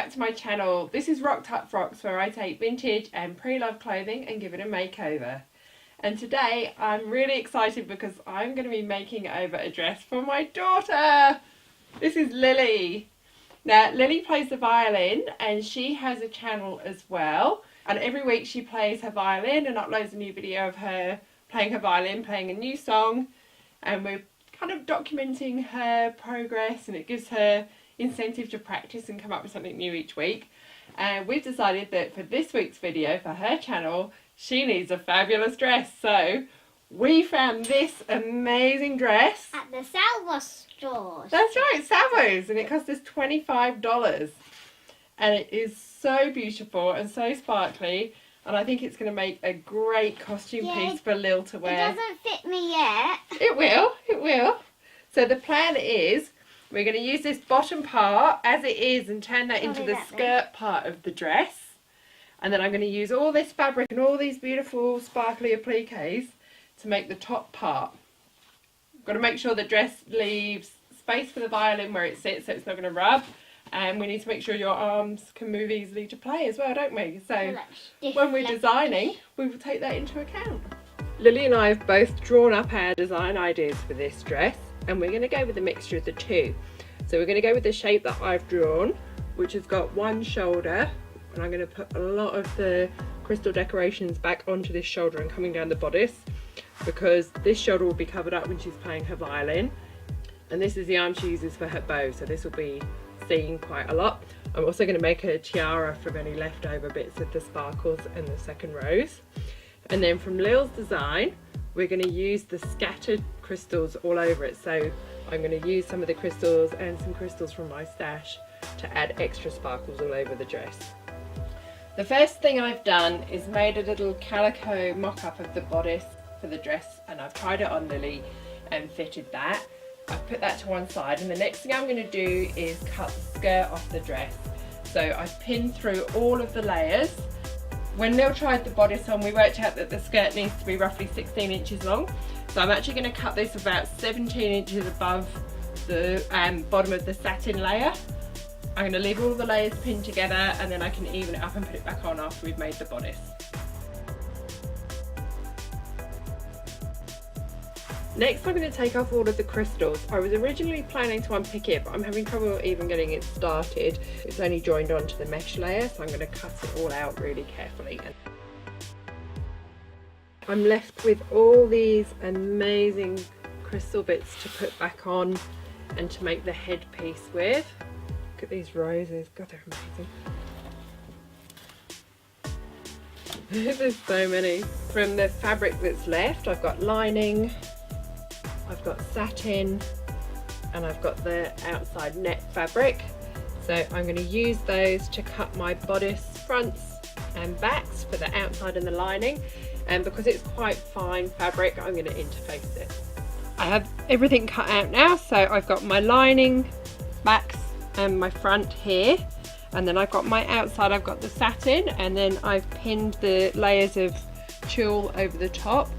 back to my channel. This is Rocked Up Frocks, where I take vintage and pre-loved clothing and give it a makeover. And today I'm really excited because I'm going to be making over a dress for my daughter. This is Lily. Now Lily plays the violin and she has a channel as well. And every week she plays her violin and uploads a new video of her playing her violin, playing a new song. And we're kind of documenting her progress, and it gives her incentive to practice and come up with something new each week. And we've decided that for this week's video for her channel, she needs a fabulous dress. So we found this amazing dress at the Salvo store. That's right, Salvo's, and it cost us $25. And it is so beautiful and so sparkly, and I think it's going to make a great costume piece for Lil to wear. It doesn't fit me yet. It will. So the plan is we're going to use this bottom part as it is and turn that into the skirt part of the dress. And then I'm going to use all this fabric and all these beautiful sparkly appliques to make the top part. I've got to make sure the dress leaves space for the violin where it sits so it's not going to rub. And we need to make sure your arms can move easily to play as well, don't we? So when we're designing, we will take that into account. Lily and I have both drawn up our design ideas for this dress, and we're going to go with a mixture of the two. So we're going to go with the shape that I've drawn, which has got one shoulder, and I'm going to put a lot of the crystal decorations back onto this shoulder and coming down the bodice, because this shoulder will be covered up when she's playing her violin, and this is the arm she uses for her bow, so this will be seen quite a lot. I'm also going to make a tiara from any leftover bits of the sparkles and the second rows. And then from Lil's design, we're going to use the scattered crystals all over it. So I'm going to use some of the crystals and some crystals from my stash to add extra sparkles all over the dress. The first thing I've done is made a little calico mock-up of the bodice for the dress, and I've tried it on Lily and fitted that. I've put that to one side, and the next thing I'm going to do is cut the skirt off the dress. So I've pinned through all of the layers. When Lil tried the bodice on, we worked out that the skirt needs to be roughly 16 inches long. So I'm actually going to cut this about 17 inches above the bottom of the satin layer. I'm going to leave all the layers pinned together, and then I can even it up and put it back on after we've made the bodice. Next I'm going to take off all of the crystals. I was originally planning to unpick it, but I'm having trouble even getting it started. It's only joined onto the mesh layer, so I'm going to cut it all out really carefully. I'm left with all these amazing crystal bits to put back on and to make the headpiece with. Look at these roses, God, they're amazing. There's so many. From the fabric that's left, I've got lining, I've got satin, and I've got the outside net fabric. So I'm going to use those to cut my bodice fronts and backs for the outside and the lining. And because it's quite fine fabric, I'm going to interface it. I have everything cut out now, so I've got my lining, backs, and my front here. And then I've got my outside, I've got the satin, and then I've pinned the layers of tulle over the top.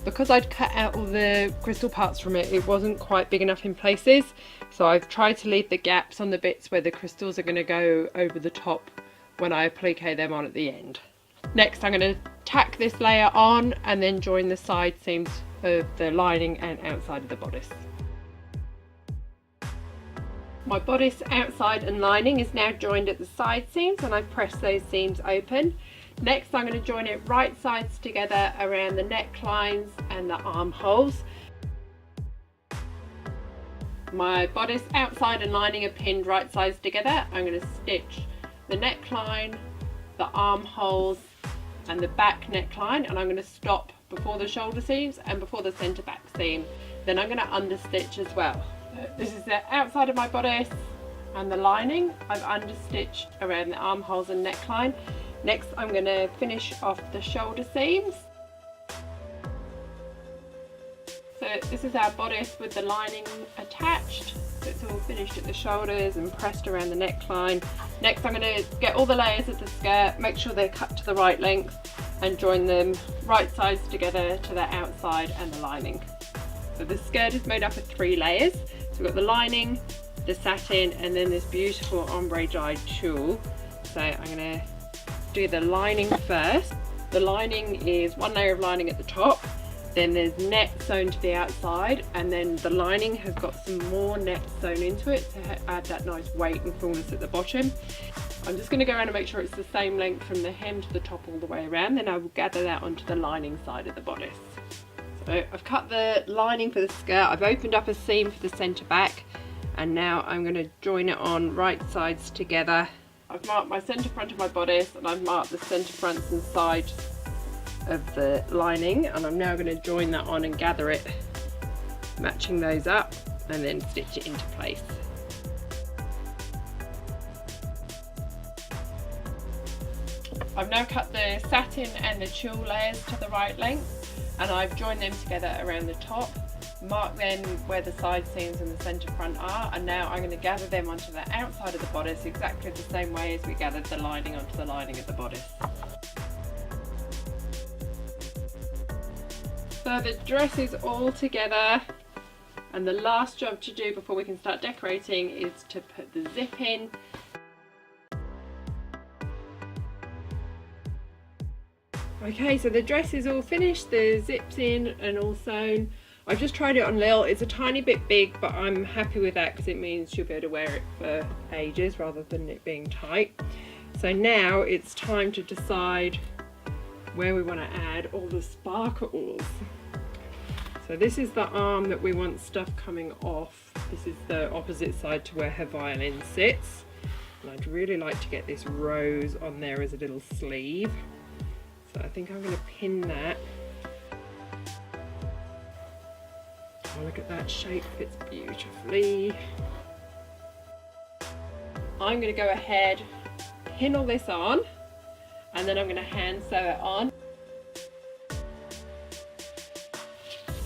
Because I'd cut out all the crystal parts from it, it wasn't quite big enough in places, so I've tried to leave the gaps on the bits where the crystals are going to go over the top when I applique them on at the end. Next I'm going to tack this layer on and then join the side seams of the lining and outside of the bodice. My bodice outside and lining is now joined at the side seams, and I've pressed those seams open. Next I'm going to join it right sides together around the necklines and the armholes. My bodice outside and lining are pinned right sides together. I'm going to stitch the neckline, the armholes and the back neckline, and I'm going to stop before the shoulder seams and before the centre back seam. Then I'm going to understitch as well. This is the outside of my bodice and the lining. I've understitched around the armholes and neckline. Next I'm going to finish off the shoulder seams. So this is our bodice with the lining attached. So it's all finished at the shoulders and pressed around the neckline. Next I'm going to get all the layers of the skirt, make sure they're cut to the right length, and join them right sides together to the outside and the lining. So the skirt is made up of 3 layers. So we've got the lining, the satin, and then this beautiful ombre dyed tulle. So I'm going to do the lining first. The lining is one layer of lining at the top, then there's net sewn to the outside, and then the lining has got some more net sewn into it to add that nice weight and fullness at the bottom. I'm just going to go around and make sure it's the same length from the hem to the top all the way around, then I will gather that onto the lining side of the bodice. So I've cut the lining for the skirt, I've opened up a seam for the centre back, and now I'm going to join it on right sides together. I've marked my centre front of my bodice, and I've marked the centre fronts and sides of the lining, and I'm now going to join that on and gather it, matching those up, and then stitch it into place. I've now cut the satin and the tulle layers to the right length, and I've joined them together around the top, marked then where the side seams and the centre front are, and now I'm going to gather them onto the outside of the bodice exactly the same way as we gathered the lining onto the lining of the bodice. So the dress is all together, and the last job to do before we can start decorating is to put the zip in. Okay, so the dress is all finished, the zip's in and all sewn. I've just tried it on Lil. It's a tiny bit big, but I'm happy with that because it means she'll be able to wear it for ages rather than it being tight. So now it's time to decide where we want to add all the sparkles. So this is the arm that we want stuff coming off. This is the opposite side to where her violin sits. And I'd really like to get this rose on there as a little sleeve. So I think I'm going to pin that. Oh, look at that shape, fits beautifully. I'm going to go ahead, pin all this on, and then I'm going to hand sew it on.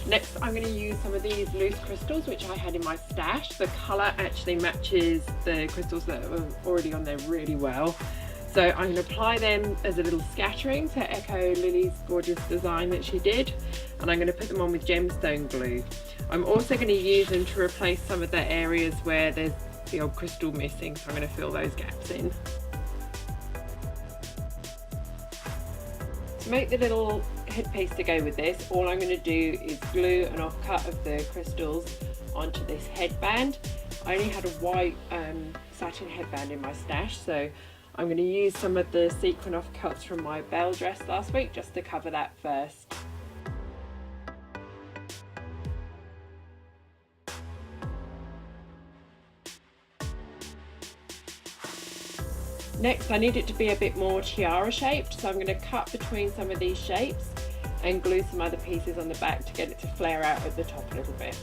Next I'm going to use some of these loose crystals which I had in my stash. The colour actually matches the crystals that are already on there really well. So I'm going to apply them as a little scattering to echo Lily's gorgeous design that she did, and I'm going to put them on with gemstone glue. I'm also going to use them to replace some of the areas where there's the old crystal missing, so I'm going to fill those gaps in. To make the little headpiece to go with this, all I'm going to do is glue an offcut of the crystals onto this headband. I only had a white satin headband in my stash, so I'm going to use some of the sequin offcuts from my bell dress last week just to cover that first. Next I need it to be a bit more tiara shaped, so I'm going to cut between some of these shapes and glue some other pieces on the back to get it to flare out at the top a little bit.